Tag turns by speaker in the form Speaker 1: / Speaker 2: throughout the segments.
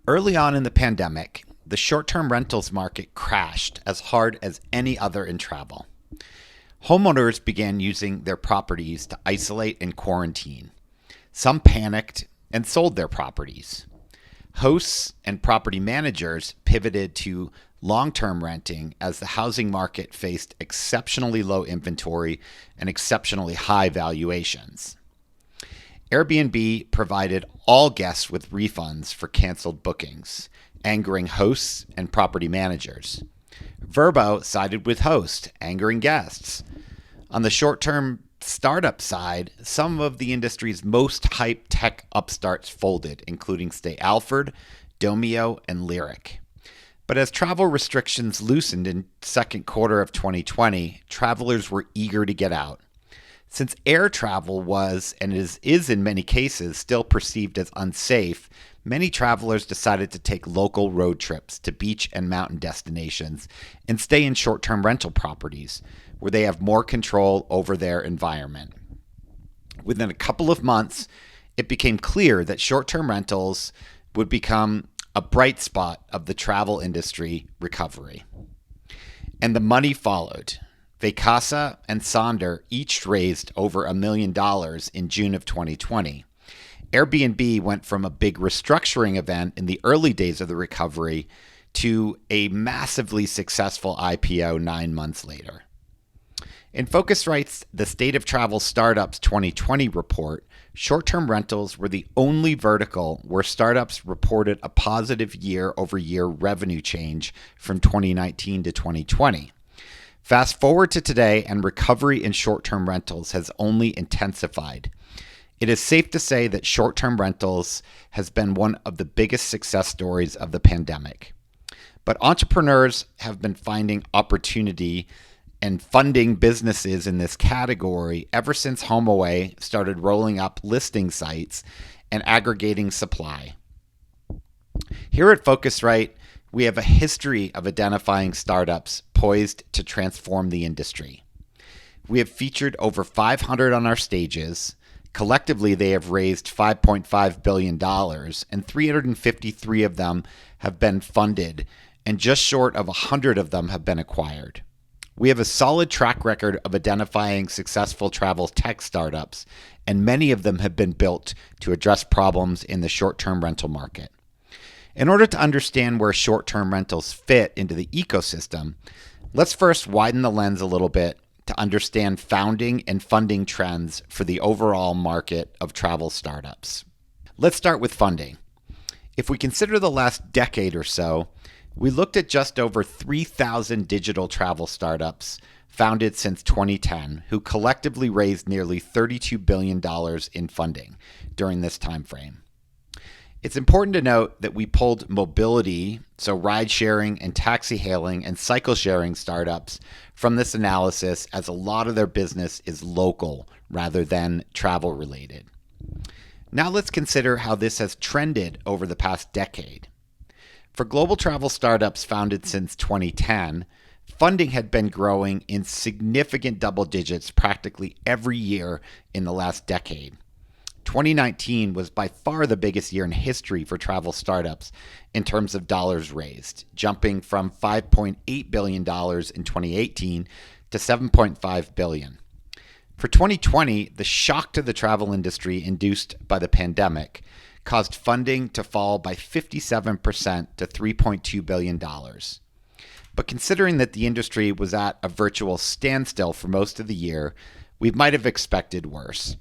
Speaker 1: Early on in the pandemic, the short-term rentals market crashed as hard as any other in travel. Homeowners began using their properties to isolate and quarantine. Some panicked and sold their properties. Hosts and property managers pivoted to long-term renting as the housing market faced exceptionally low inventory and exceptionally high valuations. Airbnb provided all guests with refunds for canceled bookings, angering hosts and property managers. Vrbo sided with hosts, angering guests. On the short-term startup side, some of the industry's most hyped tech upstarts folded, including Stay Alford, Domio, and Lyric. But as travel restrictions loosened in second quarter of 2020, travelers were eager to get out. Since air travel was, and is in many cases, still perceived as unsafe, many travelers decided to take local road trips to beach and mountain destinations and stay in short-term rental properties, where they have more control over their environment. Within a couple of months, it became clear that short-term rentals would become a bright spot of the travel industry recovery. And the money followed. Vacasa and Sonder each raised over $1 million in June of 2020. Airbnb went from a big restructuring event in the early days of the recovery to a massively successful IPO 9 months later. In Phocuswright's The State of Travel Startups 2020 report, short-term rentals were the only vertical where startups reported a positive year-over-year revenue change from 2019 to 2020. Fast forward to today, and recovery in short-term rentals has only intensified. It is safe to say that short-term rentals has been one of the biggest success stories of the pandemic. But entrepreneurs have been finding opportunity and funding businesses in this category ever since HomeAway started rolling up listing sites and aggregating supply. Here at Phocuswright, we have a history of identifying startups poised to transform the industry. We have featured over 500 on our stages. Collectively, they have raised $5.5 billion, and 353 of them have been funded, and just short of 100 of them have been acquired. We have a solid track record of identifying successful travel tech startups, and many of them have been built to address problems in the short-term rental market. In order to understand where short-term rentals fit into the ecosystem, let's first widen the lens a little bit to understand founding and funding trends for the overall market of travel startups. Let's start with funding. If we consider the last decade or so, we looked at just over 3,000 digital travel startups founded since 2010 who collectively raised nearly $32 billion in funding during this time frame. It's important to note that we pulled mobility, so ride sharing and taxi hailing and cycle sharing startups from this analysis, as a lot of their business is local rather than travel related. Now let's consider how this has trended over the past decade. For global travel startups founded since 2010, funding had been growing in significant double digits practically every year in the last decade. 2019 was by far the biggest year in history for travel startups in terms of dollars raised, jumping from $5.8 billion in 2018 to $7.5 billion. For 2020, the shock to the travel industry induced by the pandemic caused funding to fall by 57% to $3.2 billion. But considering that the industry was at a virtual standstill for most of the year, we might have expected worse.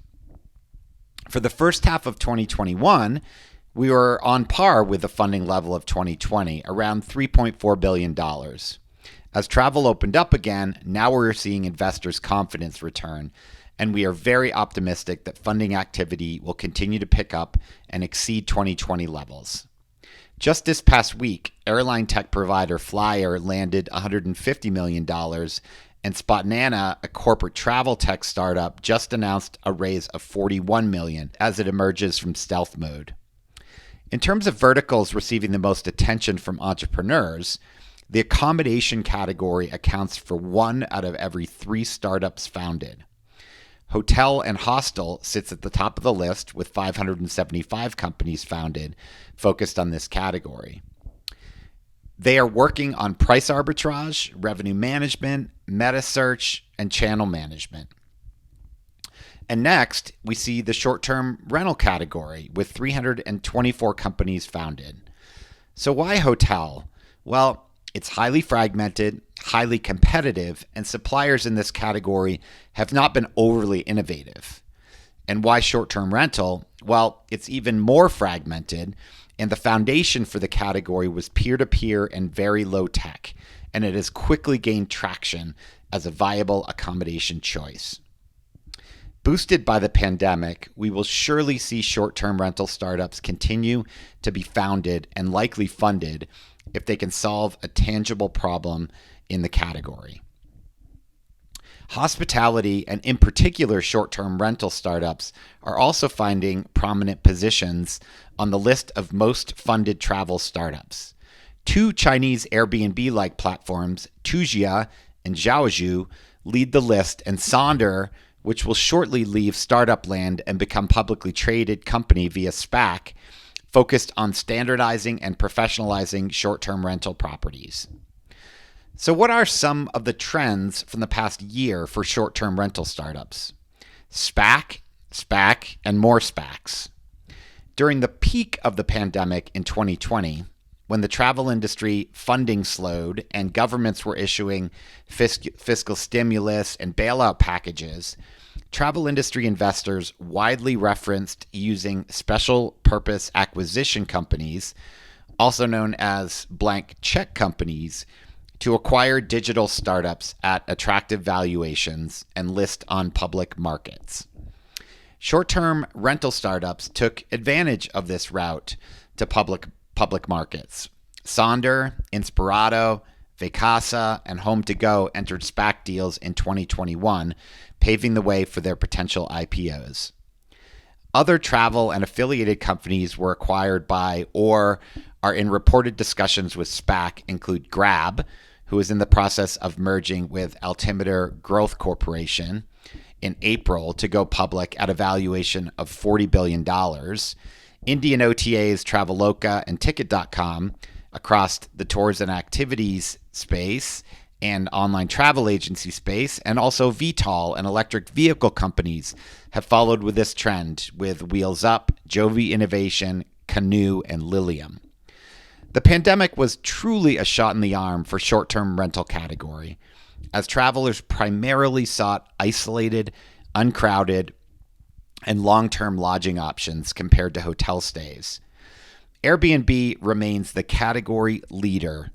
Speaker 1: For the first half of 2021, we were on par with the funding level of 2020, around $3.4 billion. As travel opened up again, now we're seeing investors' confidence return, and we are very optimistic that funding activity will continue to pick up and exceed 2020 levels. Just this past week, airline tech provider Flyer landed $150 million, and Spotnana, a corporate travel tech startup, just announced a raise of $41 million as it emerges from stealth mode. In terms of verticals receiving the most attention from entrepreneurs, The accommodation category accounts for 1 out of every 3 startups founded. Hotel and hostel sits at the top of the list with 575 companies founded focused on this category. They are working on price arbitrage, revenue management, meta search, and channel management. And next, we see the short-term rental category with 324 companies founded. So why hotel? Well, it's highly fragmented, highly competitive, and suppliers in this category have not been overly innovative. And why short-term rental? Well, it's even more fragmented, and the foundation for the category was peer-to-peer and very low tech, and it has quickly gained traction as a viable accommodation choice. Boosted by the pandemic, we will surely see short-term rental startups continue to be founded and likely funded if they can solve a tangible problem in the category. Hospitality, and in particular short-term rental startups, are also finding prominent positions on the list of most funded travel startups. 2 Chinese Airbnb-like platforms, Tujia and Zhaozhou, lead the list, and Sonder, which will shortly leave startup land and become publicly traded company via SPAC, focused on standardizing and professionalizing short-term rental properties. So what are some of the trends from the past year for short-term rental startups? SPAC, and more SPACs. During the peak of the pandemic in 2020, when the travel industry funding slowed and governments were issuing fiscal stimulus and bailout packages, travel industry investors widely referenced using special purpose acquisition companies, also known as blank check companies, to acquire digital startups at attractive valuations and list on public markets. Short-term rental startups took advantage of this route to public markets. Sonder, Inspirato, Vacasa, and Home2Go entered SPAC deals in 2021, paving the way for their potential IPOs. Other travel and affiliated companies were acquired by or are in reported discussions with SPAC include Grab, who is in the process of merging with Altimeter Growth Corporation in April to go public at a valuation of $40 billion, Indian OTAs Traveloka and Ticket.com across the tours and activities space and online travel agency space, and also VTOL and electric vehicle companies have followed with this trend with Wheels Up, Joby Innovation, Canoe, and Lilium. The pandemic was truly a shot in the arm for short-term rental category, as travelers primarily sought isolated, uncrowded, and long-term lodging options compared to hotel stays. Airbnb remains the category leader.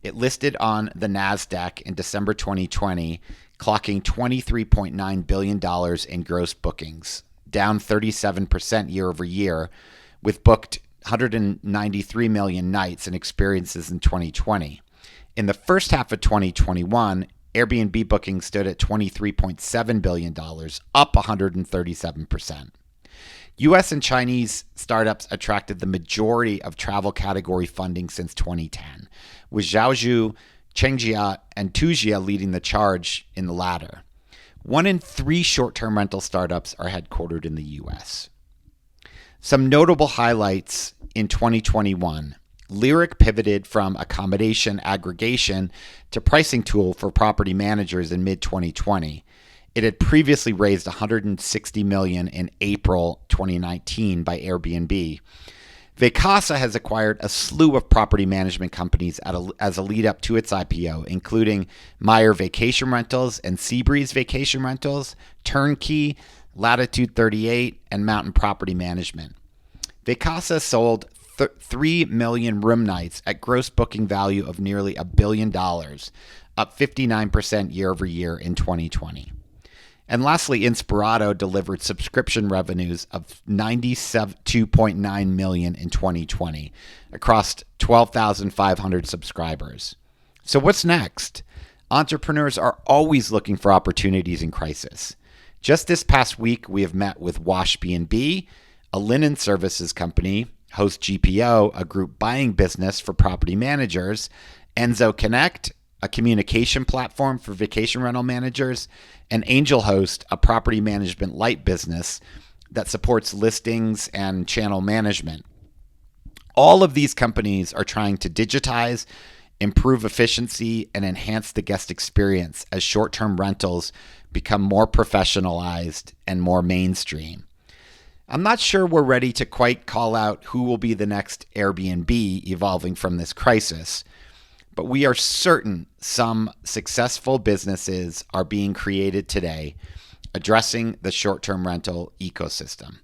Speaker 1: It listed on the NASDAQ in December 2020, clocking $23.9 billion in gross bookings, down 37% year over year, with booked 193 million nights and experiences in 2020. In the first half of 2021, Airbnb bookings stood at $23.7 billion, up 137%. U.S. and Chinese startups attracted the majority of travel category funding since 2010, with Zhaozhou, Chengjia, and Tujia leading the charge in the latter. 1 in 3 short-term rental startups are headquartered in the U.S. Some notable highlights in 2021. Lyric pivoted from accommodation aggregation to pricing tool for property managers in mid-2020. It had previously raised $160 million in April 2019 by Airbnb. Vacasa has acquired a slew of property management companies as a lead-up to its IPO, including Meyer Vacation Rentals and Seabreeze Vacation Rentals, Turnkey, Latitude 38, and Mountain Property Management. Vacasa sold 3 million room nights at gross booking value of nearly $1 billion, up 59% year over year in 2020. And lastly, Inspirato delivered subscription revenues of $92.9 million in 2020 across 12,500 subscribers. So what's next? Entrepreneurs are always looking for opportunities in crisis. Just this past week, we have met with Washb&B, a linen services company, Host GPO, a group buying business for property managers, Enzo Connect, a communication platform for vacation rental managers, and Angel Host, a property management light business that supports listings and channel management. All of these companies are trying to digitize, improve efficiency, and enhance the guest experience as short-term rentals become more professionalized and more mainstream. I'm not sure we're ready to quite call out who will be the next Airbnb evolving from this crisis, but we are certain some successful businesses are being created today addressing the short-term rental ecosystem.